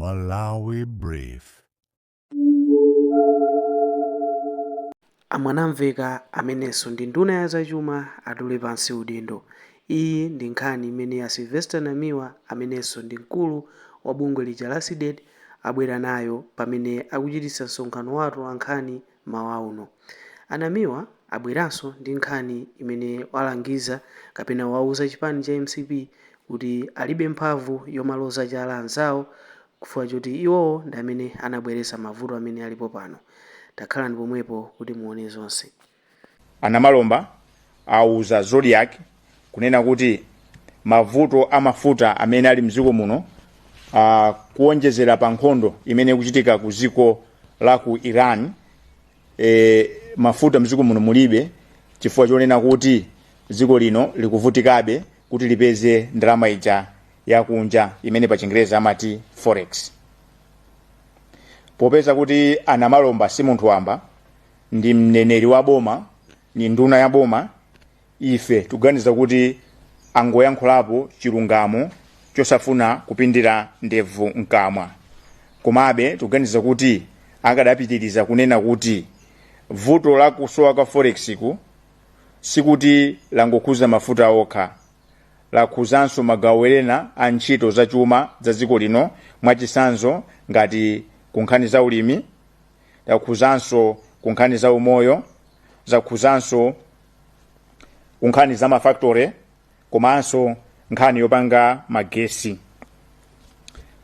Malawi Brief. Amwanamveka amenenso ndi nduna ya zachuma atule pansi udindo. Iyi ndi nkhani imene ya Sylvester Namiwa amenenso ndi mkulu wa bungwe lija la SIDED abwera nayo pamene akuchititsa msonkhano watu wa nkhani mawa uno. Anamiwa abweranso ndi nkhani imene walangiza kapena wauza chipani cha MCP kuti alibe mphamvu yomaloza chala anzawo kufuwa choti iwowo ndi amene anabweretsa mavuto amene alipo pano. Takhala ndi pomwepo kuti muone zonse. Anamalomba auza Zodiac kunena kuti mavuto amafuta amene ali mziko muno kuonjezera pa nkhondo imene kuchitika ku ziko la ku Iran, mafuta mziko muno mulibe chifukwa chonena kuti ziko lino likuvutikabe kuti lipeze ndalama ija yakunja imene pa Chingereza amati forex. Popeza kuti Anamalomba si munthu wamba, ndi mneneri wa boma, ni nduna ya boma, ife tuganiza kuti angoyankhulapo chilungamo chosafuna kupindira ndevu mkamwa. Komabe tuganiza kuti akadapitiriza kunena kuti vuto la kusowa ka forex ku sikuti langokhuza mafuta okha, lakhuzanso magawo ena a ntchito zachuma za dziko lino, mwachisanzo ngati kunkhani za ulimi, lakhuzanso kunkhani za umoyo, zakhuzanso kunkhani za mafactory, komanso nkhani yopanga magesi,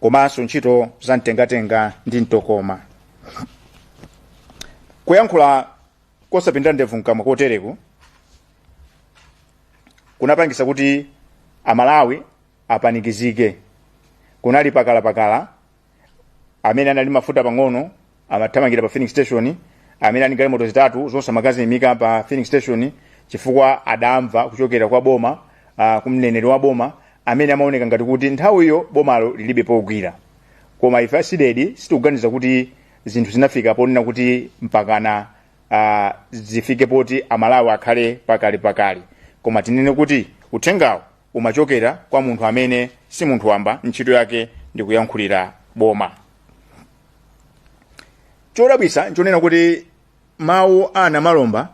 komanso ntchito za mtengatenga ndi mtokoma. Kuyankhula kosapindira ndevu mkamwa kotereku kunapangisa kuti Amalawi apanikizike. Kunali pakala amene anali mafuta pang'ono amathamangira pa filling station, amene ali galimoto zitatu zonse amakazimika pa filling station chifukwa adamva kuchokera kwa boma, kumneneri wa boma amene amaoneka ngati kuti nthawiyo bomalo lilibe pogwira. Koma ife SIDED situkuganiza kuti zinthu zinafika ponena kuti mpakana zifike poti Amalawi akhale pakali. Koma tinene kuti uthengawo umachokera kwa munthu amene si munthu wamba, ntchito yake ndi kuyankhulira boma. Chodabwisa nchonena kuti mawu a Anamalomba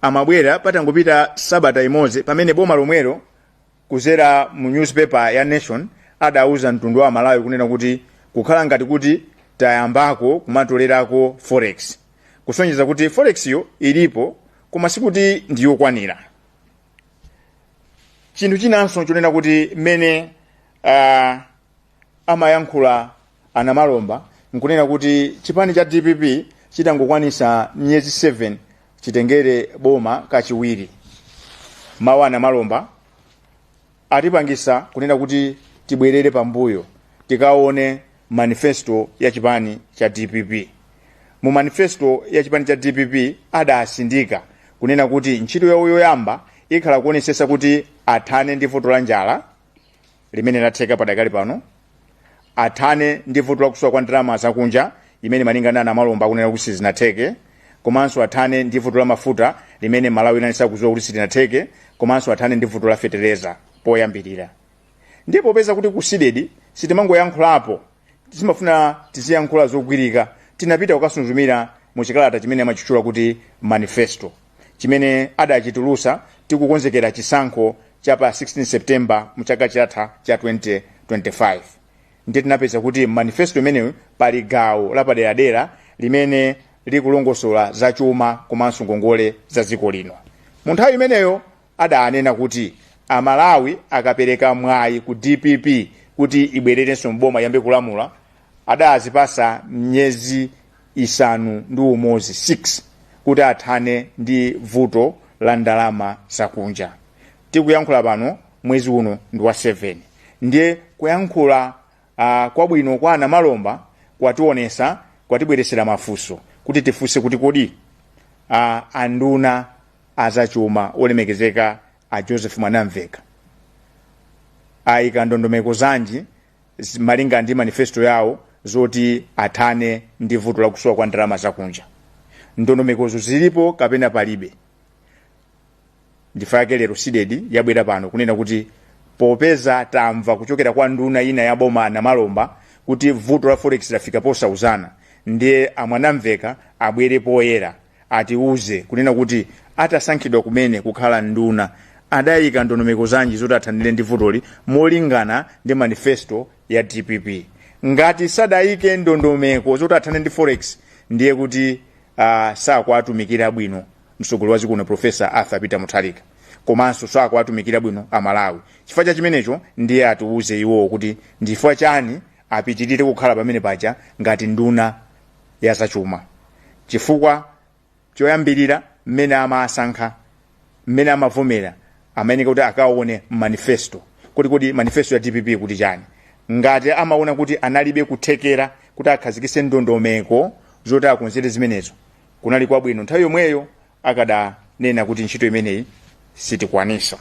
amabwera patangopita sabata imodzi pamene boma lomwelo kuzera mu newspaper ya Nation adauza mtundu wa Malawi kunena kuti kukhala ngati kuti tayambako kumatolerako forex, kusonyeza kuti forex yo ilipo koma sikuti ndiyokwanira. Chinthu chinanso chonena kuti mene amayankhula Anamalomba nkunena kuti chipani cha DPP chitangokwanisa myezi 7 chitengere boma kachiwiri. Mawu Anamalomba atipangisa kunena kuti tibwerere pambuyo tikaone manifesto ya chipani cha DPP. Mu manifesto ya chipani cha DPP adasindika kunena kuti ntchito yawo yoyamba ikhala kuonesesa kuti athane ndi vuto la njala limene latheka padakali pano, athane ndi vuto la kusowa kwa ndalama zakunja imene malingana na Anamalomba akunena kuti sizinatheke, komanso athane ndi vuto la mafuta limene Malawi inanisa kuzowa kuti silinatheke, komanso athane ndi vuto la fertilizer poyambirira. Ndipo peza kuti ku SIDED sitimangoyankhulapo, timafuna tiziyankhula zogwirika. Tinapita kukasunzumira mu chikalata chimene amachitchula kuti manifesto, chimene adachitulusa tikukonzekera chisankho cha pa 16 September mu chaka chatha cha 2025. Ndi tinapeza kuti manifesto imeneyo pali gawo lapaderadera limene likulongosola zachuma komanso ngongole za dziko lino. Mu nthawi imeneyo adanena kuti Amalawi akapereka mwayi ku DPP kuti ibwererenso mboma yambe kulamula, adazipasa myezi 6 kuti athane ndi vuto la ndalama zakunja. Tikuyankhula pano mwezi uno ndi wa 7. Ndiye kuyankhula kwabwino kwa Anamalomba kwationesa, kwatibweresera mafunso kuti tifunse kuti kodi anduna azachuma olemekezeka a Joseph Mwanamveka ayika ndondomeko zanji malinga ndi manifesto yawo zoti athane ndi vuto la kusowa kwa ndalama zakunja. Ndondomekozo zilipo kapena palibe? Ndifake lero SIDED yabwera pano kunena kuti popeza tamva kuchokera kwa nduna ina ya boma Anamalomba kuti vuto la forex lafika posauzana, ndiye amwanamveka abwere poyera atiuze kunena kuti atasankhidwa kumene kukhala nduna adayika ndondomeko zanji zoti athanire ndi vutoli molingana ndi manifesto ya DPP. Ngati sadayike ndondomeko zoti athanire ndi forex, ndiye kuti sakwatumikira bwino msogolo wazikuno Profesa Arthur Peter Mutharika, komanso sakwatumikira bwino amalawi. Chifukwa cha chimenecho ndiye atiuze iwo kuti ndifukwa chani apitirire kukhala pamene paja ngati nduna ya zachuma. Chifukwa choyambirira mmene amasankha, mmene amavomera, amayeneka kuti akaone manifesto kuti manifesto ya DPP kuti chani. Ngati amaona kuti analibe kuthekera kuti akhazikitse ndondomeko zoti akonzere zimenezo, kunali kwabwino nthawi yomweyo akadanena kuti ntchito imeneyi sitikwanisa.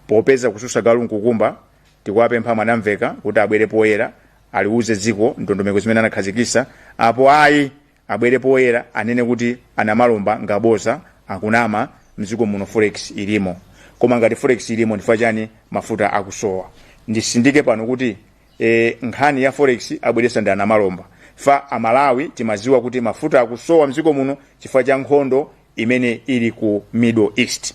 Popeza kususa galu nkukumba, tikuwapempha mwanamveka kuti abwere poyera aliuze dziko ndondomeko zimene anakhazikitsa, apo ayi abwere poyera anene kuti anamalomba ngaboza akunama mdziko muno forex ilimo. Koma ngati forex ilimo ndifukwa chani mafuta akusowa. Ndisindike pano kuti nkhani ya forex abweresa ndi anamalomba. Fa amalawi timaziwa kuti mafuta akusowa mdziko muno chifukwa cha nkhondo imene ili ku Middle East.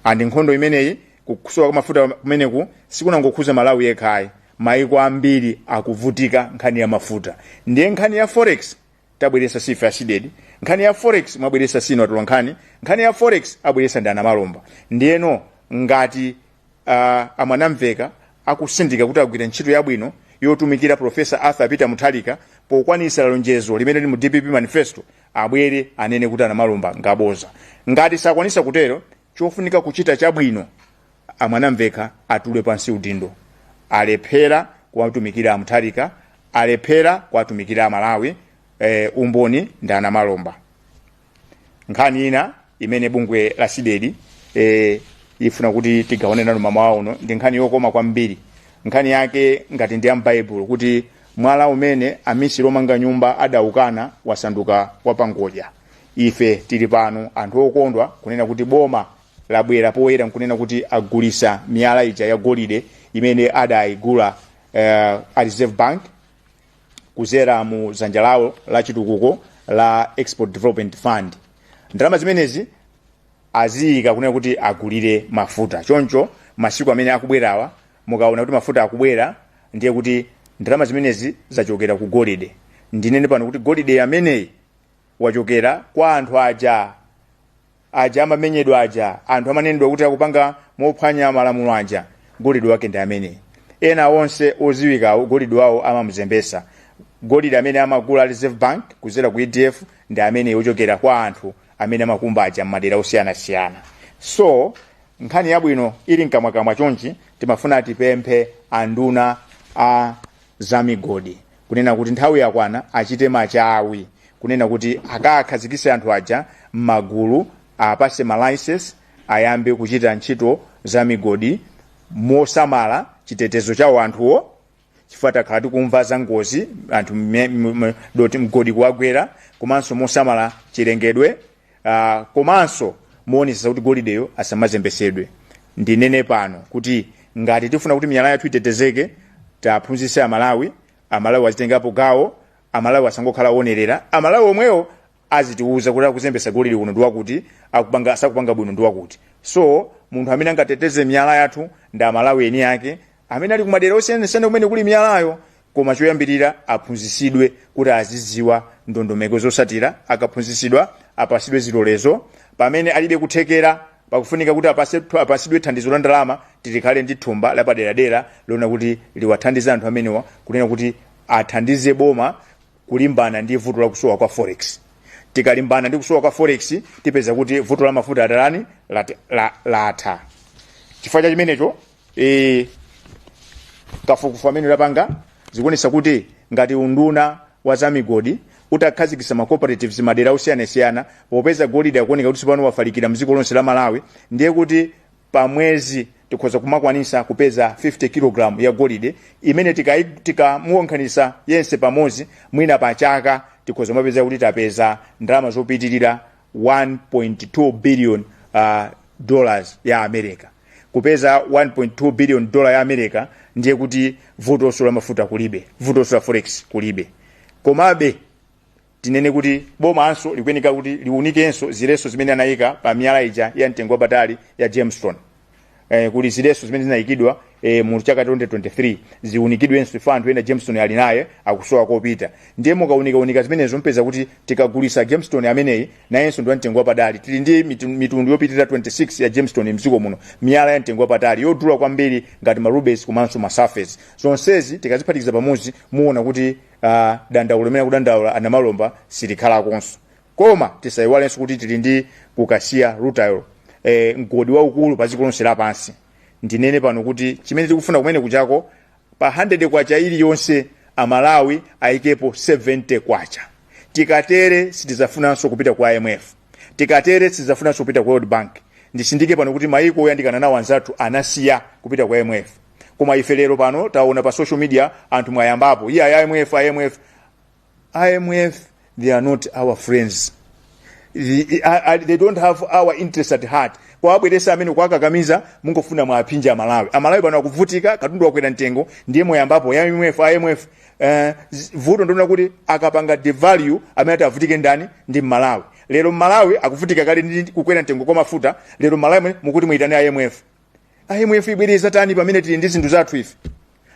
Andi nkhondo imeneyi kusowa kwa mafuta kumeneku sikunangokhuza Malawi yekhayi, maiko ambiri akuvutika nkhani ya mafuta. Ndiye nkhani ya forex tabweresa sifa asidedi, nkhani ya forex mwabweresa sino atulo nkhani ya forex abweresa ndi anamalomba. Ndiyeno ngati amwanamveka akusindika kuti agwira ntchito yabwino yotumikira Profesa Arthur Peter Mutharika pokwanisa lonjezo limene lili mu DPP manifesto, abwere anene kuti anamalomba ngaboza. Ngati sakwanisa kutero, chofunika kuchita chabwino amwanamveka atule pansi udindo, alephera kuwatumikira Mutharika, alephera kuwatumikira Malawi, umboni ndi anamalomba. Nkhani ina imene bungwe la sidedi ifuna kuti tigawane nanu mama uno ndi nkhani yokoma kwambiri. Nkhani yake ngati ndi m'Bible kuti mwala umene amisiri omanga nyumba adaukana wasanduka wapangodya. Ife tili pano anthu okondwa kunena kuti boma labwera poyera nkunena kuti agulisa miyala ija ya golide imene adayigula a Reserve Bank kuzera mu dzanja lawo la chitukuko la Export Development Fund. Ndalama zimenezi aziyika kunena kuti agulire mafuta. Choncho masiku amene akubwerawa mukaona kuti mafuta akubwera, ndiye kuti ndalama zimenezi zachokera ku golide. Ndinene pano kuti golide ameneyi wachokera kwa anthu aja amamenyedwa aja, anthu amanenedwa kuti akupanga mophwanya malamulo aja. Golide wake ndi ameneyi. Ena onse oziwikawo golide wawo amamuzembesa. Golide amene amagula Reserve Bank kuzera ku EDF ndi amene yochokera kwa anthu amene amakumba aja m'madera osiyanasiyana. So nkhani yabwino ili nkamwakamwa chonchi timafuna tipemphe anduna a zamigodi kunena kuti nthawi yakwana achite machawi, kunena kuti akakhazikitse anthu aja m'magulu, apase license ayambe kuchita ntchito zamigodi mosamala chitetezo cha anthuwo. Chifukwa takhala tikumva za ngozi anthu doti mgodi kuwagwera, komanso mosamala chilengedwe, komanso muonesa kuti golideyo asamazembesedwe. Ndinene pano kuti ngati tifuna kuti miyala yathu itetezeke, taphunzitse Amalawi azitengapo gawo, Amalawi asangokhala onerera, Amalawi omwewo azitiuza kuti akuzembesa golide kuno ndi wakuti, sakupanga bwino ndi wakuti. So munthu amene angateteze miyala yathu ndi Amalawi eni yake amene ali kumadera osiyanasiyana kumene kuli miyalayo, koma choyambirira aphunzitsidwe kuti aziziwa ndondomeko zosatira. Akaphunzitsidwa apasidwe zilolezo, pamene alibe kuthekera pakufunika kuti apasidwe thandizo la ndalama, tilikhale ndi thumba la paderadera lona kuti liwathandize anthu amenewa kunena kuti athandize boma kulimbana ndi vuto la kusowa kwa forex. Tikalimbana ndi kusowa kwa forex tipeza kuti vuto la mafuta atalani latha. Chifukwa cha chimenecho kafukufuku amene lapanga zikuonesa kuti ngati unduna wa zamigodi utakhazikitsa ma cooperatives madera osiyanasiyana, popeza golide akuoneka kuti pano wafalikira mdziko lonse la Malawi, ndiye kuti pamwezi tikhoza kumakwanisa kupeza 50 kg ya golide imene tikamuonkhanisa yense pamozi, mwina pa chaka tikhoza mapeza kuti tapeza ndalama zopitirira 1.2 billion dollars ya America. kupeza 1.2 billion dola ya America ndiye kuti vuto la mafuta kulibe, vuto la forex kulibe. Komabe tinene kuti boma anso likuyenika kuti liunikenso zileso zimene anayika pa miyala ija ya mtengo wapatali ya Jamestown. Kuli zileso zimene zinayikidwa mu chaka 2023 ziunikidwenso ifa anthu ena Jamestown ali naye akusowa kopita. Ndiye mukaunika zimenezo mpeza kuti tikagulisa Jamestown ameneyi nayenso ndi mtengo wapatali. Tili ndi mitundu yopitira 26 ya Jamestown mdziko muno, miyala ya mtengo wapatali yodula kwambiri ngati ma rubies komanso ma surface. Zonsezi tikaziphatikiza pamodzi muona kuti dandaulo limene kudandaula anamalomba silikhala konso. Koma tisayiwalenso kuti tili ndi kukasiya rutile mgodi waukulu pa dziko lonse lapansi. Ndinene pano kuti chimene tikufuna kumene kuchako pa 100 kwacha iliyonse Amalawi ayikepo 70 kwacha. Tikatere sitizafunanso kupita kwa IMF, tikatere sitizafunanso kupita kwa World Bank. Ndisindike pano kuti maiko oyandikana nawo anzathu anasiya kupita kwa IMF. Koma ife lero pano taona pa social media anthu mwayambapo IMF, they are not our friends. They don't have our interest at heart. Kwa abweresa amene kwakakamiza mungofuna mwapinja Amalawi. Amalawi pano akuvutika katundu wakwera mtengo ndiye moyambapo ya IMF vuto ndona kuti akapanga devalue amene atavutike ndani ndi Malawi. Lero Malawi akuvutika kale ndi kukwera mtengo kwa mafuta, lero Malawi mukuti muitane IMF ibwereza tani pamene tili ndi zinthu zathu ife.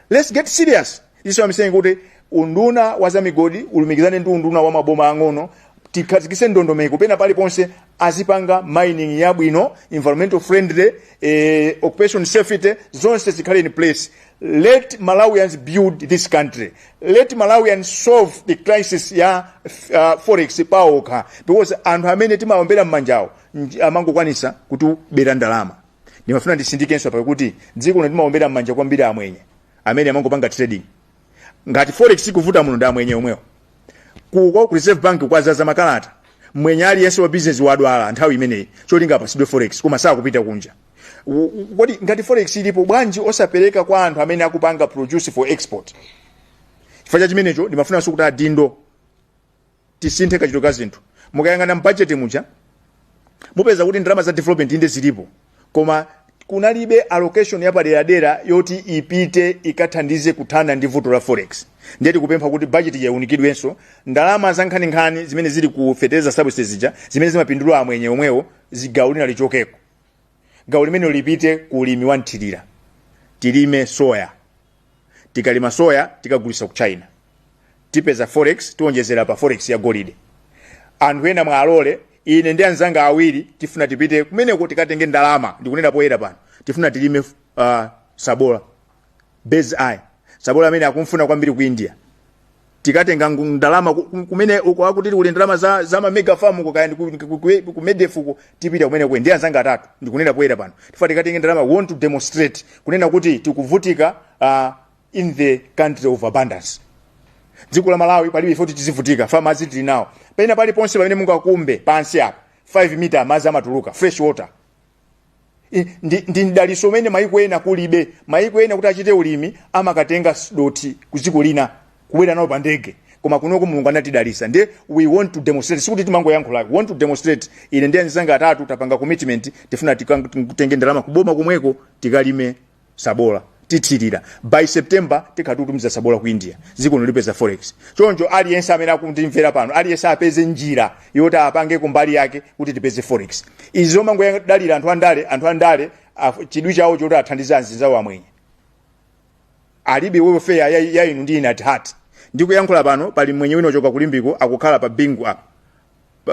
Let's get serious. This is what I'm saying kuti unduna wa zamigodi ulumikizane ndi unduna wa maboma ang'ono, tikazikise ndondomeko pena pali ponse azipanga mining yabwino, environmental friendly, occupation safety, zonse zikhale in place. Let Malawians build this country. Let Malawians solve the crisis ya forex paoka, because anthu amene timaombera mmanjawo amangokwanisa kuti bera ndalama. Nimafuna ndisindikenso pa kuti dziko lino timaombera mmanja kwambiri amwenye amene amangopanga trading. Ngati forex kuvuta muno nda amwenye omwewo. Ku Reserve Bank kwazaza makalata mwenye aliyense wa business wadwala nthawi imeneyi cholinga pasidwe forex koma saa kupita kunja. Kodi ngati forex ilipo bwanji osapereka kwa anthu amene akupanga produce for export? Chifukwa chimenecho ndimafuna kuti adindo tisinthe kachito ka zinthu. Mukayangana budget muja mupeza kuti ndalama za development inde zilipo, koma kunalibe allocation yapadera yoti ipite ikathandize kuthana ndi vuto la forex. Ndiye tikupempha kuti budget yaunikidwenso, ndalama za nkhani zimene zili ku fertilizer services zija zimene zimapindulwa amwenye omwewo zigaulina lichokeko. Gauli limene lipite ku ulimi wa nthirira. Tilime soya. Tikalima soya tikagulisa ku China. Tipeza forex tionjezera pa forex ya golide. Anthu ena mwalole ine ndi anzanga awiri tifuna tipite kumeneko tikatenge ndalama, ndikunena poyera pano. Tifuna tilime sabola. Base eye. Sabola amene akumfuna kwambiri ku India. Tikatenga ndalama kumene uko akutili kuli ndalama za ma mega farm uko kaya ku Medefu tipita kumene ku ndi anzanga atatu, ndikunena poyera pano. Tifuna tikatenge ndalama, want to demonstrate kunena kuti tikuvutika in the country of abundance. Dziko la Malawi palibe ifoti tizivutika, farmers tili nawo. Pena pali ponse pamene mungakumbe pansi apa 5 meter amazi amatuluka, fresh water. Ndi ndaliso mene maiko ena kulibe. Maiko ena kuti achite ulimi amakatenga doti kuziko lina kubwera nawo pa ndege, koma kunoko Mulungu anatidalisa. Ndi we want to demonstrate, sikuti timangoyankhula, we want to demonstrate. Ine ndi anzanga atatu tapanga commitment, tifuna tikatenge ndalama kuboma kumweko tikalime sabola tithirira. By September tikatutumiza sabola ku India, ziko nolipeza forex. Choncho aliyense amene akumtimvera pano, aliyense apeze njira yoti apange kumbali yake kuti tipeze forex. Izo mango yadalira anthu andale chidwi chawo choti athandiza anzinzawo amwenye. Alibe welfare ya inu ndi ina at heart. Ndikuyankhula pano pali mwenye wino choka kulimbiko akukhala pa Bingu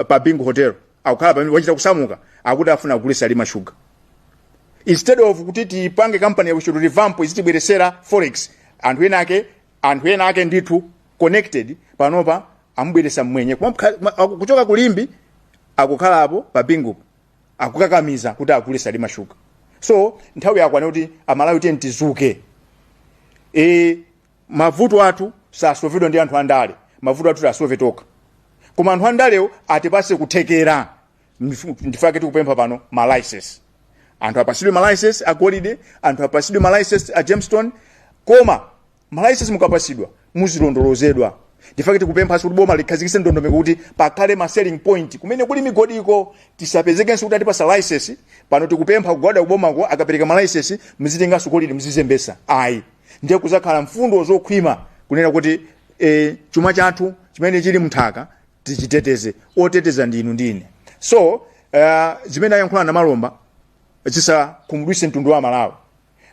pa Bingu hotel, akukhala pamene wachita kusamuka akuti afuna kulisa lima sugar. Instead of kuti tipange company ya kushudu revamp izitibweresera forex, anthu ena ake ndithu connected panopa amubweresa mwenye kuchoka kulimbi akukhala hapo pa Bingu akukakamiza kuti akulisa lima sugar. So nthawi yakwana kuti Amalawi tizuke. Mavuto athu sasovedwa ndi anthu andale, mavuto athu asovetoka. Koma anthu andalewo atipase kuthekera. Ndifake tikupempha pano ma license. Anthu apasidwe ma license a golide, anthu apasidwe ma license a Jamestown, koma ma license mukapasidwa muzilondolozedwa. ndifake tikupempha kuti boma likhazikitse ndondomeko kuti pakhale ma selling point kumene kuli migodiko tisapezekenso kuti atipasa license pano tikupempha kugwada kubomako akapereka ma license mzitenganso golide mzizembesa ayi ndiye kuzakhala mfundo zokhwima kunena kuti chuma chathu chimene chili mthaka tichiteteze oteteza ndinu ndine so zimene ayankhula na Malomba zisakhumudwitse mtundu wa Malawi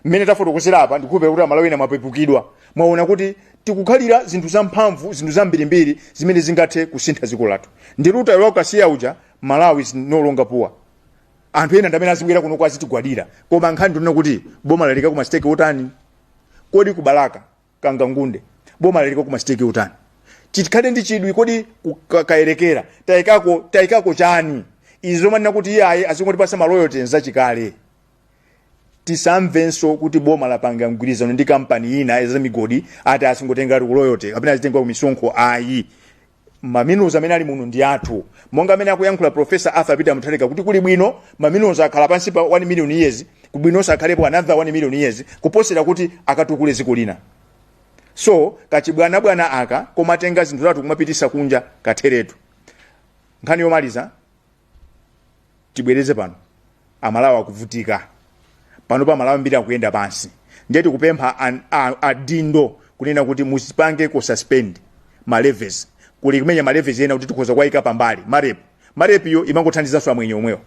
mmene tafotokozera apa ndikupe kuti Malawi mapepukidwa mwaona kuti tikukhalira zinthu zamphamvu zinthu zambirimbiri zimene zingathe kusintha dziko lathu ndi ruta yokasiya uja Malawi is no longer poor anthu ena ndamene azibwera kuno kwazitigwadira koma nkhani ndinona kuti boma lalika kuma stake utani kodi kubalaka kangangunde boma lalika kuma stake utani tikhale ndi chidwi kodi kaerekera tayikako chani izo manena kuti iyayi azingotipasa maloyalty zachikale tisamvenso kuti boma lapanga mgwirizano ndi kampani ina za migodi ati asingotenga loyalty kapena azitenga ku misonkho ayi maminuzi amene ali muno ndi athu monga amene akuyankhula Professor Arthur Peter Mutharika kuti kuli bwino maminuzi akhala pansi pa 1 million years kubwinonso akhalepo another 1 million years kuposera kuti akatukule dziko lina so kachibwana aka komatenga zinthu zathu kumapitisa kunja katheretu nkhani yomaliza tibwereze pano Amalawi akuvutika pano pa Malawi mbiri akuyenda pansi ndiye tikupempha adindo kunena kuti musipange ko suspend ma levies kuli kumenya ma levies ena kuti tikhoza kwaika pambali marepu yo imangothandizanso amwenye omwewo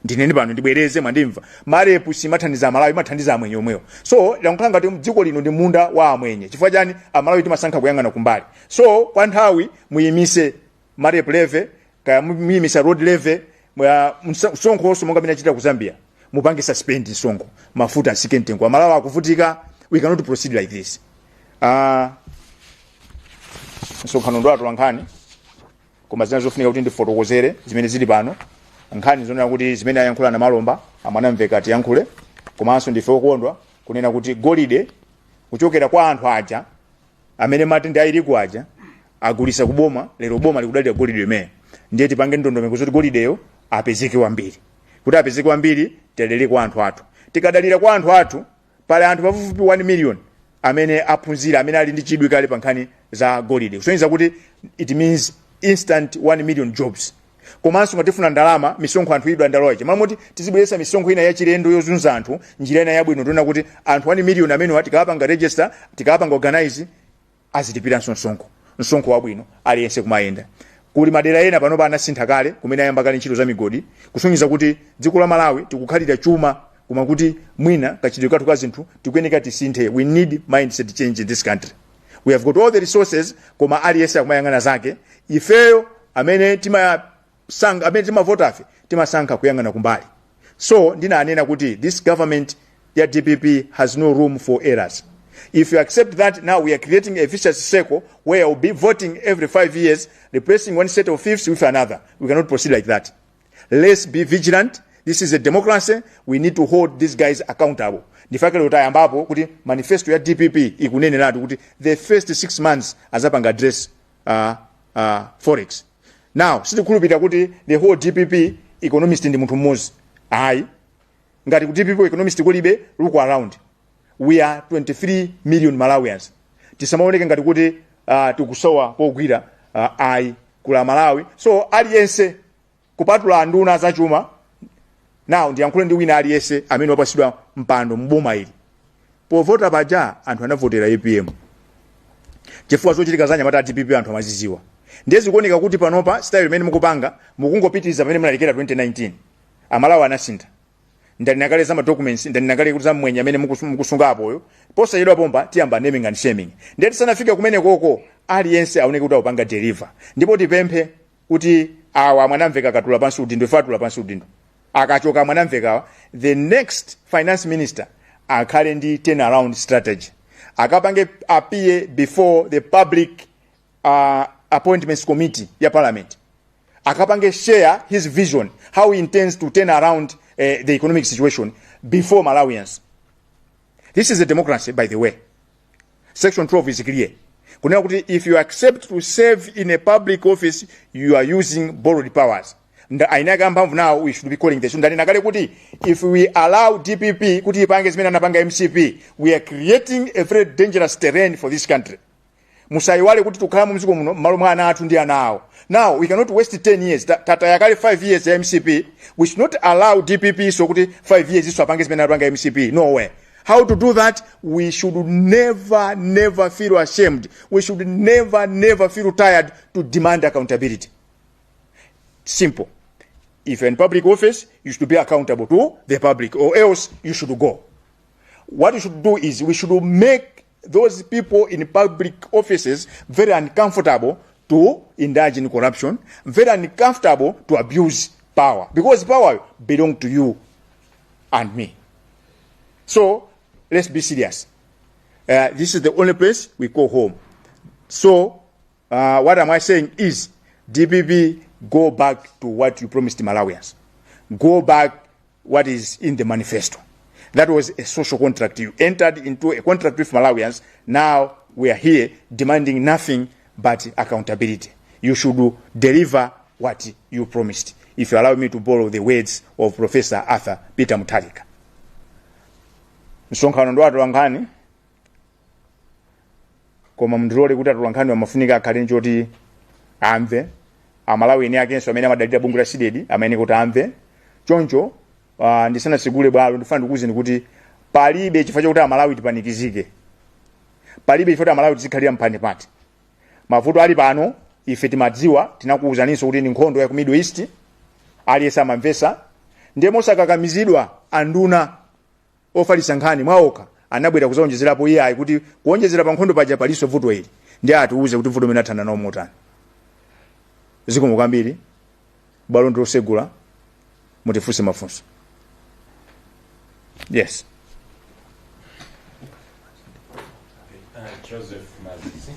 ndineni pano ndibwereze mwandimva marepu simathandiza Malawi imathandiza amwenye omwewo so lankhala ngati dziko lino ndi munda wa amwenye chifukwa chani Amalawi timasankha kuyangana kumbali so kwa nthawi muyimise marepu leve kaya muyimisa road leve msonkho oso monga mene achita ku Zambia mupange suspend songo mafuta asike mtengo Amalawi akuvutika we cannot proceed like this so kanondo atu nkhani koma zinazofunika kuti ndifotokozere zimene zili pano nkhani zonena kuti zimene ayankhula na Malomba amwanamveka ati yankhule komanso ndife okondwa kunena kuti golide kuchokera kwa anthu aja amene matenda ayili kwaja agulisa kuboma lero boma likudalira golide limene ndiye tipange ndondomeko zoti golideyo apezeke wambiri kuti apezeke wambiri tadalire kwa anthu athu tikadalira kwa anthu athu pale anthu pafupi 1 million amene aphunzira amene ali ndi chidwi kale pa nkhani za golide kusonyeza kuti it means instant 1 million jobs komanso ngatifuna ndalama misonkho anthu idwa ndaloje mamoti tizibweresa misonkho ina ya chilendo yozunza anthu njira ina yabwino tona kuti anthu 1 million amene tikapanga register tikapanga organize azitipira msonkho wabwino aliyense kumayenda kuli madera ena pano pa anasintha kale kumene ayamba kale ntchito za migodi kusonyeza kuti dziko la Malawi tikukhalira chuma koma kuti mwina kachidwe kathu ka zinthu tikuyeneka tisinthe we need mindset change in this country we have got all the resources koma aliyense akumayangana zake ifeyo amene timavota afe timasankha kuyangana kumbali so ndinanena kuti this government ya DPP has no room for errors. If you accept that, now we are creating a vicious circle where we'll be voting every 5 years, replacing one set of fifths with another. We cannot proceed like that. Let's be vigilant. This is a democracy. We need to hold these guys accountable. Ndifakele utaya ambapo kuti manifesto ya DPP ikunene natu kuti the first 6 months azapanga address forex. Now, sitikhulupirira kuti the whole DPP economist ndi munthu mmodzi. Ayi. Ngati kuti DPP economist kulibe look around. We are 23 million Malawians. Tisamaoneke ngati kuti tikusowa pogwira ayi kula Malawi. So aliyense kupatula anduna zachuma. Now ndiyankhule ndi wina aliyense amene wapasidwa mpando mboma ili. Povota paja anthu anavotera APM. Chifukwa zochitika za nyamata DPP anthu amaziziwa. Ndezi kuoneka kuti panopa style imene mukupanga mukungopitiriza pamene mnalekera 2019. Amalawi anasintha. Ndani nakale za documents ndani nakale kuti za mwenye amene mukusunga apoyo posa yedwa pomba tiyamba naming and shaming ndeti sanafika kumene koko aliyense aoneke kuti upanga deliver ndipo tipemphe kuti awa mwanamveka katula pansi udindo fatula pansi udindo akachoka mwanamveka the next finance minister akhale ndi turnaround strategy akapange appear before the public appointments committee ya parliament akapange share his vision how he intends to turn around the economic situation before Malawians. This is a democracy, by the way. Section 12 is clear. If you accept to serve in a public office, you are using borrowed powers. Now we should be calling this. If we allow DPP, MCP, we are creating a very dangerous terrain for this country. musaiwale kuti tukhala mu mdziko muno malo mwa ana athu ndi ana awo. Now we cannot waste 10 years tata yakale 5 years ya MCP. We should not allow DPP so kuti 5 years iso apange zimene apanga MCP. No way. How to do that? We should never feel ashamed. We should never feel tired to demand accountability. Simple. If you're in public office, you should be accountable to the public, or else you should go. What we should do is we should make those people in public offices very uncomfortable to indulge in corruption, very uncomfortable to abuse power, because power belongs to you and me. So let's be serious. This is the only place we call home. So what am I saying is, DPP, go back to what you promised Malawians. Go back what is in the manifesto. That was a social contract. You entered into a contract with Malawians. Now we are here demanding nothing but accountability. You should deliver what you promised. If you allow me to borrow the words of Professor Arthur Peter Mutharika. Msonkhano ndo atulankhani koma mndilole kuti atulankhani amafunika akhale njoti amve amalawi ene akenso amene amadalira bungwe la SIDED amene kuti amve choncho. Ndisanasigule bwalo ndifuna ndikuwuzeni kuti palibe chifukwa chakuti amalawi tipanikizike, palibe chifukwa amalawi tizikhalira mphani pati. Mavuto ali pano ife timadziwa, tinakuwuzaninso kuti ni nkhondo ya ku Middle East, aliyense amamvesa. Ndiye mosakakamizidwa anduna ofalisa nkhani mwaoka anabwera kuzaonjezerapo iye ayi kuti kuonjezera pa nkhondo paja paliso vuto ili. Ndiye atiuze kuti vuto mene athana nawo motani. Zikomo kwambiri bwalo ndilosegula mutifunse mafunso. Yes. Joseph Mazizi,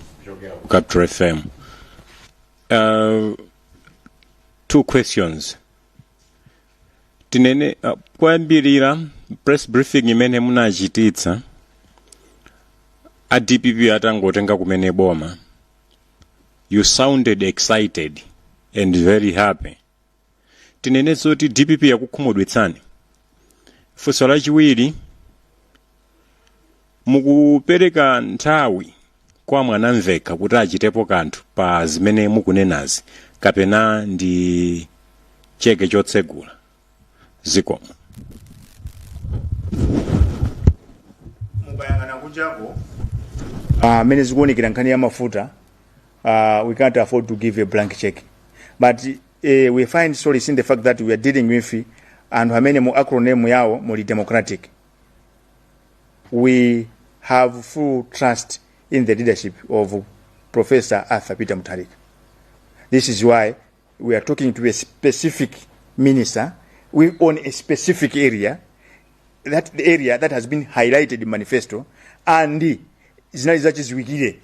Capital FM. 2 questions. Tinene kwambirira press briefing imene munachititsa a DPP atangotenga kumene boma. You sounded excited and very happy. Tinene zoti DPP yakukhumudwitsani. Funso lachiwiri, mukupereka nthawi kwa mwanamveka kuti achitepo kanthu pa zimene mukunenazi kapena ndi cheke chotsegula. Zikomo. Mukayangana kunjako mene zikuonekera nkhani ya mafuta, we can't afford to give a blank check. But we find solace in the fact that we are dealing with and amene mu acronym yawo muli democratic. We have full trust in the leadership of Professor Arthur Peter Mutharika. This is why we are talking to a specific minister on a specific area, that the area that has been highlighted in manifesto, and zinali zachiziwikire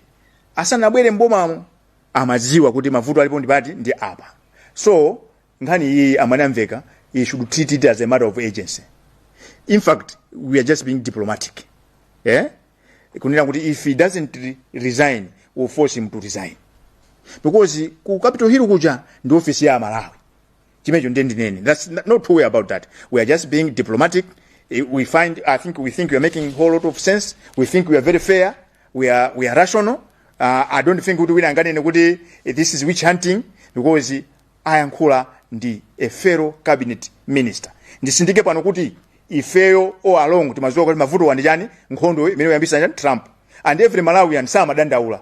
asanabwere mbomamo amadziwa kuti mavuto alipo ndi apa. So nkhani iyi amanamveka, he should treat it as a matter of agency. In fact, we are just being diplomatic. Yeah? Kunena kuti if he doesn't resign, we'll force him to resign. Because ku Capitol Hill kuja ndi office ya Malawi. Chimecho ndendinene. That's not to worry about that. We are just being diplomatic. We think we are making a whole lot of sense. We think we are very fair. We are rational. I don't think kuti wina ngane kuti this is witch hunting, because ayankhula ndi a fellow cabinet minister. Ndisindike pano kuti ifeyo all along timaziwa kuti mavuto wandijani nkhondo imene yambisa Trump, and every Malawian samadandaula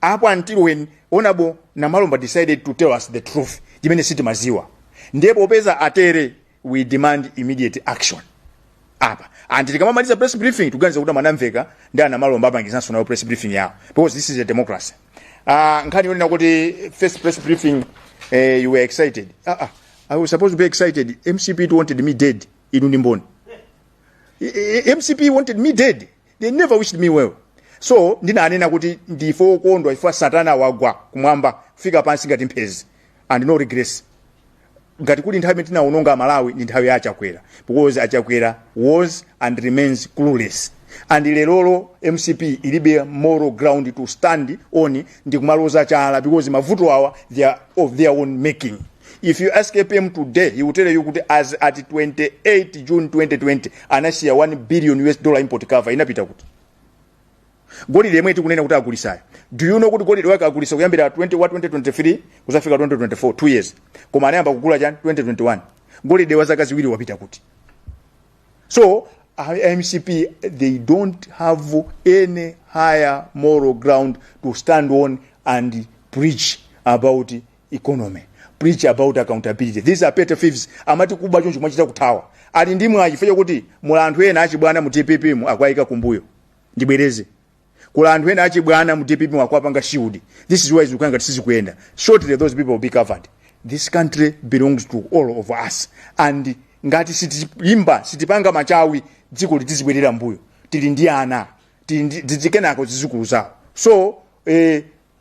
apo until when Honorable Namalomba decided to tell us the truth imene sitimaziwa. Ndipo opeza atere, we demand immediate action apa. And tikamamaliza press briefing tuganiza kuti manamveka ndi Namalomba apangizanso nayo press briefing yawo, because this is a democracy. Nkhani yonena kuti first press briefing you were excited. I was supposed to be excited. MCP wanted me dead. MCP wanted me dead. They never wished me well. So ndina anena kuti ndifo kondwa ifa satana wagwa kumwamba kufika pansi ngati mphezi, and no regrets. Ngati kuti nthawi tina unonga Malawi ndi nthawi ya Achakwera, because Achakwera was and remains clueless. And lelolo MCP ilibe moral ground to stand on ndi kumaloza chala, because mavuto awa they are of their own making. If you ask APM today, he will tell you that as at 28 June 2020, anasiya $1 billion import cover inapita kuti. golide yemwe tikunena kuti agulisayo. Do you know kuti golide wake agulisa kuyambira 2023 kusafika 2024 2 years koma anayamba kugula chani 2021 golide wa zaka ziwiri wapita kuti. So MCP, they don't have any higher moral ground to stand on and preach about economy, preach about accountability. These are petty thieves. Amati kuba choncho mwachita kuthawa. Ali ndimwe achifeje kuti mulanthu ena achibwana mu TPP mu akwayika kumbuyo. Ndibwereze. Kula anthu ena achibwana mu TPP mu akwapanga shield. This is why zikanga tisizi kuenda. Shortly those people will be covered. This country belongs to all of us, and ngati sitipanga machawi dziko litizibwerera mbuyo tili ndi ana tikenako zizukulu zawo. So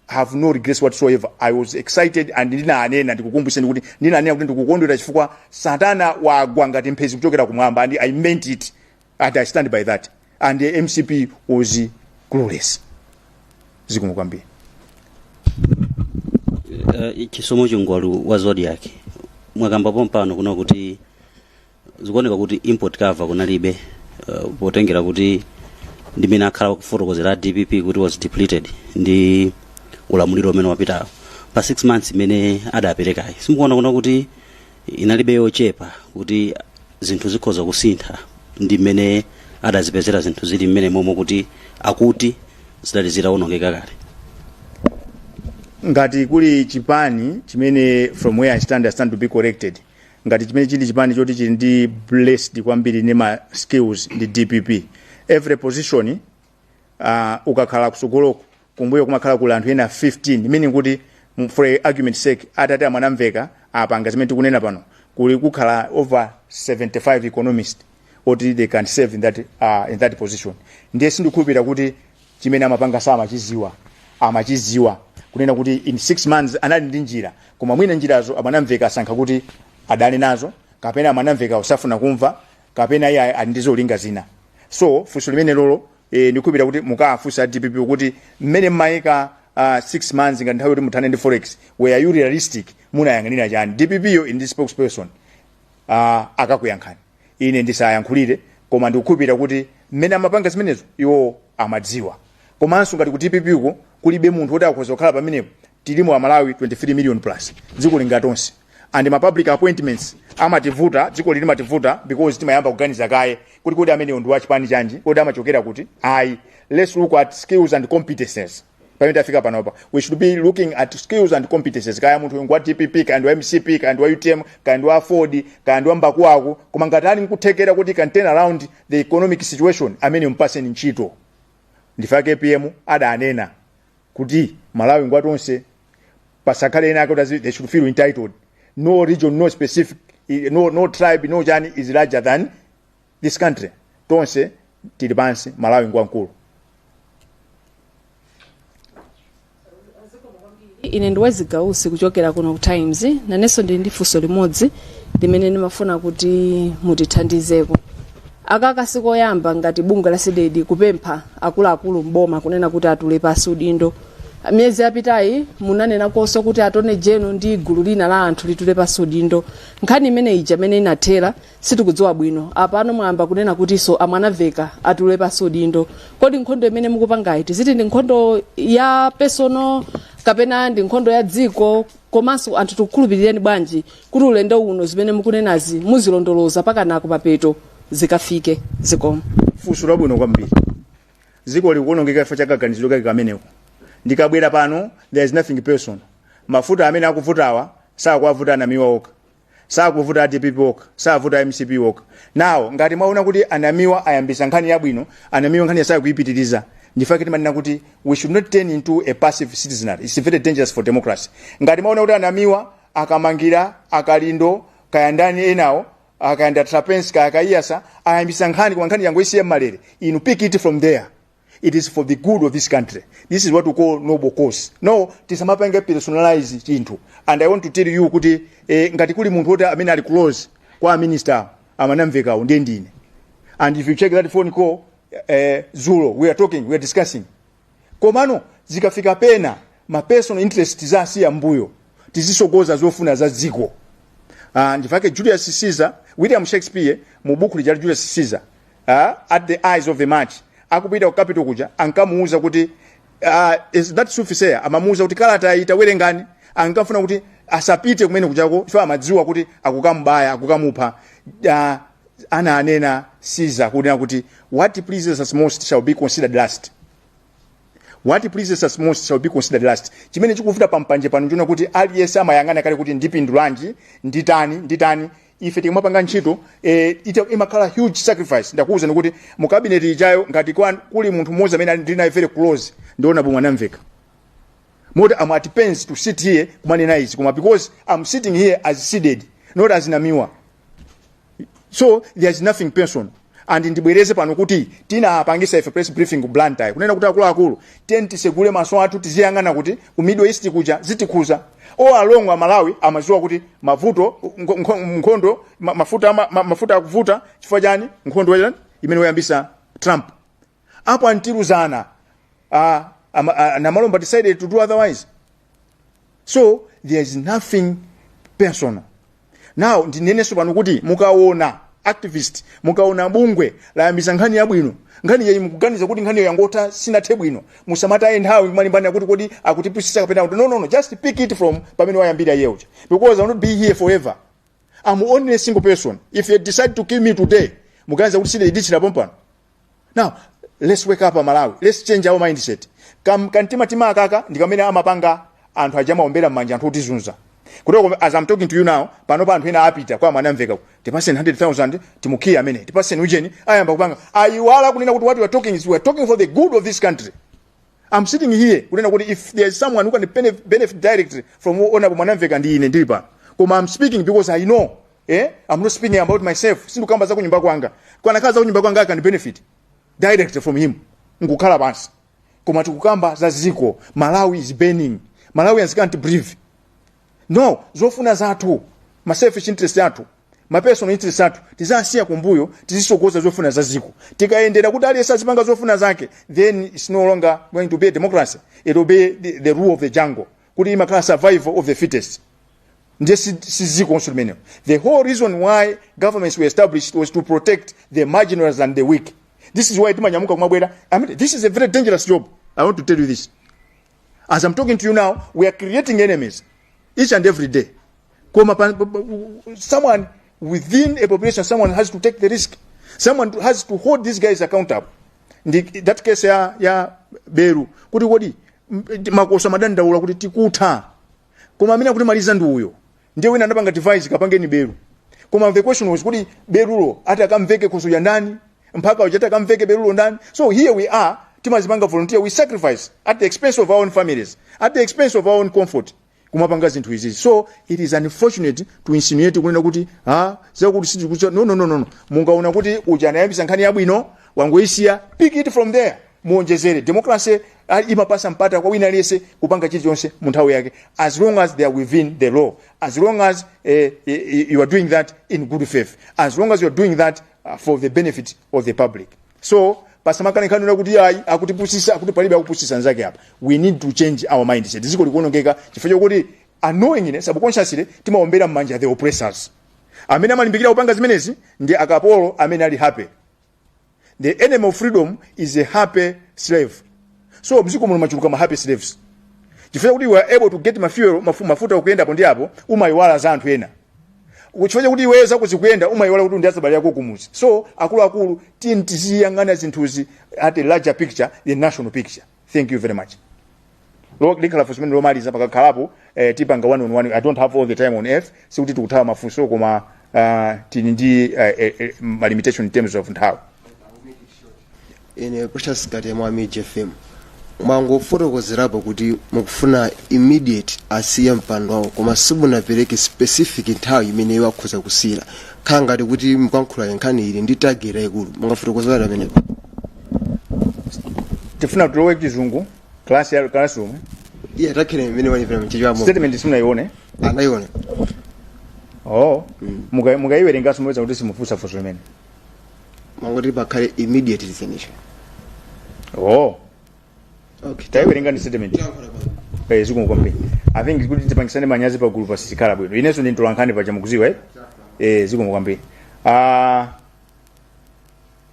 have no regrets whatsoever. I was excited and ndinanena ndikukumbuseni kuti ndinanena kuti ndikukondwera chifukwa Satana wagwa ngati mphezi kuchokera kumwamba, and I meant it and I stand by that, and the MCP was glorious. Zikomo kwambiri. Chisomo chingwalu wa Zodiac mwakamba pompano kuno kuti zikuoneka kuti import cover kunalibe potengera kuti ndimene akhala kufotokozera DPP kuti was depleted ndi ulamuliro umene wapitawo pa 6 months imene adaperekayi. Simukuona kuno kuti inalibe yochepa kuti zinthu zikhoza kusintha ndi mmene adazipezera zinthu zili mmene momwe kuti akuti zidali zitaonongeka kale. Ngati kuli chipani chimene from where I stand to be corrected, ngati chimene chili chipani choti chili ndi blessed kwambiri ne ma skills ndi DPP. Every position ukakhala kusogoloko kumbuyo kumakhala kula anthu ena 15, meaning kuti for argument sake atati amwanamveka apanga zimene tikunena pano kuli kukhala over 75 economists oti they can serve in that position. Ndiye sindikhulupirira kuti chimene amapanga amachiziwa kunena kuti in 6 months anali ndi njira, koma mwina njirazo amwanamveka asankha kuti adali nazo, kapena amwanamveka usafuna kumva, kapena iye ali ndi zolinga zina. So funso limene lolo ndikukhulupirira kuti mukafunsa DPP kuti mmene mmayika 6 months ngati nthawi yoti muthane ndi forex, were you realistic, munayang'anira chani? DPP yo in this spokesperson akakuyankhani, ine ndisayankhulire, koma ndikukhulupirira kuti mmene amapanga zimenezo iwo amadziwa. Komanso ngati ku DPP uko kulibe munthu woti akhoza kukhala pamenepo, tilimo wa Malawi 23 million plus dziko lingatonse, and ma public appointments amativuta, dziko lili mativuta because timayamba kuganiza kaye kuti kodi amene ndi wachipani chanji, kodi amachokera kuti. Let's look at skills and competences. Pamene tafika panopa, we should be looking at skills and competences. Kaya munthu ngwa DPP kandi wa MCP kandi wa UTM kandi wa Ford kandi wa Mbakwako, koma ngati ali nkuthekera kuti can turn around the economic situation, amene mpase ntchito. Ndifake PM adanena kuti Malawi ngwatonse pasakhale ena kuti they should feel entitled. No region, no specific, no tribe, no jani is larger than this country. Tonse tilipansi Malawi ngwankulu. Ine ndiwazigausi kuchokera kuno ku Times, nanenso ndi ndifunso limodzi limene ndimafuna kuti mutithandizeko. Akakasi koyamba ngati bungwe la SEDED kupempha akuluakulu mboma kunena kuti atule pasi udindo. Miezi yapitayi munanena konso kuti atone jeno ndi gulu lina la anthu litule pasi udindo. Nkhani imene ija imene inathera sitikudziwa bwino. Apano mwamba kunena kuti so amwanaveka atule pasi udindo. Kodi nkhondo imene mukupangayi tiziti ndi nkhondo ya personal kapena ndi nkhondo ya dziko, komanso anthu tikukhulupirirani bwanji kuti ulendo uno zimene mukunenazi muzilondoloza pakana kumapeto zikafike zikomo. Funso labwino kwambiri. Ziko likuonongeka chifukwa cha kaganiziro kake kameneko. Ndikabwera pano, there is nothing personal. Mafuta amene akuvutawa sakuwavuta na miwa oka, sakuvuta DPP oka, sakuvuta MCP oka. Now ngati mwaona kuti anamiwa ayambisa nkhani yabwino, anamiwa nkhani yasakuipitiriza, ndifake timanena kuti we should not turn into a passive citizenry. It's very dangerous for democracy. Ngati mwaona kuti anamiwa akamangira akalindo kayandani enawo akayanda Trapenska akayiyasa ayambisa nkhani kwa nkhani yango isiye malere, inu pick it from there. It is for the good of this country. This is what we call noble cause. No, tisamapanga personalize chinthu. And I want to tell you kuti ngati kuli munthu woti amene ali close kwa minister amanamveka ndendine. And if you check that phone call, Zulo, we are talking, we are discussing. Komano zikafika pena ma personal interest za siya mbuyo tizisogoza zofuna za dziko. Ndifake Julius Caesar, William Shakespeare mu buku lija Julius Caesar, at the eyes of the match akupita ku capital kuja ankamuuza kuti is that sufficient amamuuza kuti kalata itawerengani ankafuna kuti asapite kumene kujako chifukwa amadziwa kuti akukamubaya akukamupha ananena Caesar kunena kuti what pleases us most shall be considered last. What pleases us most shall be considered last. Chimene chikuvuta pampanje pano chona kuti aliyense amayang'ana kale kuti ndipindulanji nditani ife tikamapanga ntchito imakhala huge sacrifice. Ndakuwuza kuti mu cabinet ijayo ngati kuli munthu mmodzi amene ndili naye very close ndiona pomwe anamveka. Moti I'm at pains to sit here kumanena izi koma because I'm sitting here as seated not as Namiwa. So there's nothing personal. And ndibwereze pano kuti tinapangisa ife press briefing ku Blantyre kunena kuti akulu tisegule maso athu tiziyang'ana kuti ku Middle East kuja zitikhuza all along wa Malawi amaziwa kuti mavuto nkhondo mafuta akuvuta chifukwa chani nkhondo imene wayambisa Trump apo antiluzana na Malomba decided to do otherwise. So there is nothing personal. Now ndineneso pano kuti mukaona activist mukaona bungwe layambisa nkhani yabwino nkhani yayi mukuganiza kuti nkhani yangota sina thebwino musamata enthawi kumalimbana kuti kodi akutipusisa kapena kuti no just pick it from pamene wayambira yeuje because I will not be here forever. I'm only a single person. If you decide to kill me today muganiza kuti sile idichira pompano. Now let's wake up Malawi, let's change our mindset. Kantima akaka ndikamene amapanga anthu ajama ombera mmanja anthu otizunza. Kutoko as I'm talking to you now pano pa anthu ena apita kwa mwanamveka tipase 100,000 timukia amene tipase ujeni ayamba kupanga ayiwala kunena kuti what we are talking is we are talking for the good of this country. I'm sitting here kunena kuti if there is someone who can benefit directly from honorable mwanamveka ndi ine ndili pano koma I'm speaking because I know I'm not speaking about myself sindukamba za kunyumba kwanga kwana kaza kunyumba kwanga I can benefit directly from him ngukhala pansi koma tikukamba za ziko Malawi is burning. Malawians can't breathe. No, zofuna zathu, ma selfish interest athu, ma personal interest athu, tizasiya kumbuyo, tizisokoza zofuna zaziko. Tikaendera kuti aliyense azipanga zofuna zake, then it's no longer going to be a democracy. It will be the rule of the jungle. Kuti imakhala survival of the fittest. Ndesi siziko nsumene. The whole reason why governments were established was to protect the marginalized and the weak. This is why timanyamuka kumabwera. I mean, this is a very dangerous job. I want to tell you this. As I'm talking to you now, we are creating enemies. Each and every day. Someone within a population, someone has to take the risk. Someone has to hold these guys accountable. That case ya Beru. Kuti makosa madandaula kuti tikuta. Koma amene kuti maliza ndi uyo. Ndiye wina anapanga device kapange ni Beru. Koma the question was kuti Berulo ata kamveke kusuya ndani, mpaka ujata kamveke Berulo ndani. So here we are, timazipanga volunteer, we sacrifice at the expense of our own families, at the expense of our own comfort. Kumapanga zinthu izi. So it is unfortunate to insinuate kunena kuti zakuti siji kucha no mungaona kuti ujana yambisa nkhani yabwino wangoisiya pick it from there muonjezere democracy imapasa mpata kwa wina aliyese kupanga chilichonse mu nthawi yake as long as they are within the law, as long as you are doing that in good faith, as long as you are doing that for the benefit of the public. So pasamakane kanuna kuti akutipusisa akutipalibe akupusisa nzake hapa. We need to change our mindset. Ziko likuonongeka chifukwa kuti unknowingly subconsciously timaombera mmanja the oppressors. Amene amalimbikira kupanga zimenezi ndi akapolo amene ali happy. The enemy of freedom is a happy slave. So mziko muno machuluka ma happy slaves. Chifukwa kuti we are able to get mafuta kuyenda pondi hapo umayiwala za anthu ena. Uchifanya kuti iweza kuzikuyenda umayiwala kuti ndi asabali yako kumuzi. So akulu tiziyangana zinthuzi at a larger picture, the national picture. Thank you very much. Likhala fusimene lomaliza pakakhalapo tipanga one on one. I don't have all the time on earth. Sikuti tikuthawa mafunso koma tili ndi ma limitation in terms of nthawi. Ine Precious Katemwa JFM. Mwangofotokozerapo kuti mukufuna immediate asiya mpando wawo koma simunapereke specific nthawi imene wakhoza kusira khangati kuti mkankhula yankhani ili ndi tagera ikulu mungafotokozera pamene tifuna tulowe chizungu classroom takhele imene walipera mchichwa statement simunaione anaiona mukaiwerengaso mweza kuti simufusa fuso imene mangoti pakhale immediate resignation. Okay. Taiwerenga ni statement. Ziko kwambi. I think kuti tipangisane manyazi pa group asisikala bwino. Ineso ndi ntolankhani pa chamukuziwa ziko kwambi.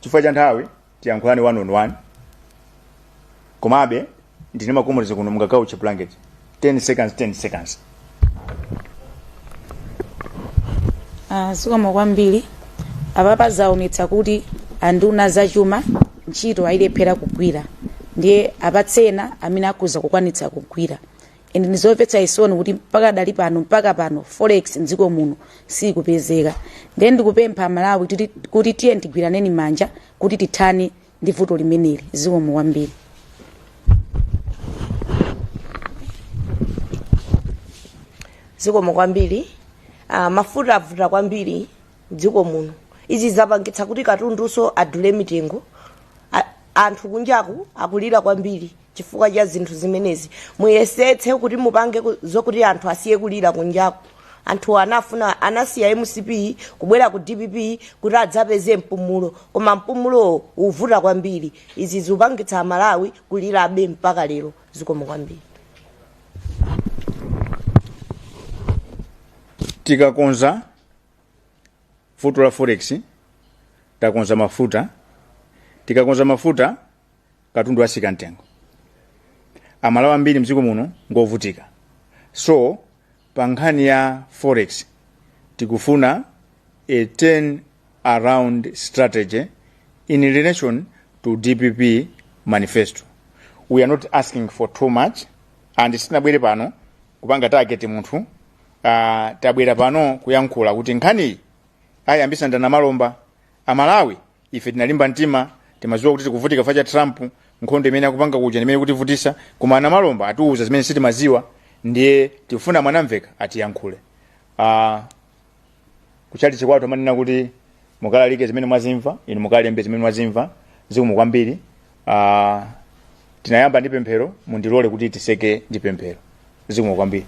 Chifukwa cha nthawi tiyankhulani 1 on 1 komabe ndine makomolezo kuno mungagawo cha blanket 10 seconds. Zikomo kwambiri apapa zaonetsa kuti anduna zachuma ntchito ayilephera kugwira ndiye apatsena amene akuza kukwanitsa kugwira ende ndizomvetsa isoni kuti mpaka pano forex mdziko muno sikupezeka ndiye ndikupempha Malawi kuti tiye tigwiraneni manja kuti tithane ndi vuto limeneli. Zikomo kwambiri. Zikomo kwambiri. Mafuta avuta kwambiri mdziko muno. Izi zapangitsa kuti katundunso adule mitengo. Anthu kunjaku akulira kwambiri chifukwa cha zinthu zimenezi. Muyesetse kuti mupange zokuti anthu asiye kulira kunjaku. Anthu anasiya MCP kubwera ku DPP kuti adzapeze mpumulo, koma mpumulo uvuta kwambiri. Izi zipangitsa Malawi kulira abe mpaka lero. Zikomo kwambiri. Tikakonza vuto la forex, takonza mafuta. Tikakonza mafuta katundu asika mtengo. Amalawi ambiri mdziko muno ngovutika. So pa nkhani ya forex tikufuna a turn around strategy in relation to DPP manifesto. We are not asking for too much and sinabwere pano kupanga target munthu. Tabwera pano kuyankhula kuti nkhani ayambisa ndana malomba Amalawi ife tinalimba mtima timaziwa kuti tikuvutika facha Trump nkhondo imene akupanga kuja imene kuti vutisa koma ana malomba atiuza zimene sitimaziwa ndiye tifuna Mwanamveka atiyankhule. Kuchali chikwatu amanena kuti mukalalike zimene mwazimva inu mukalembe zimene mwazimva. Zikomo kwambiri. Tinayamba ndi pemphero mundilole kuti tiseke ndi pemphero. Zikomo kwambiri.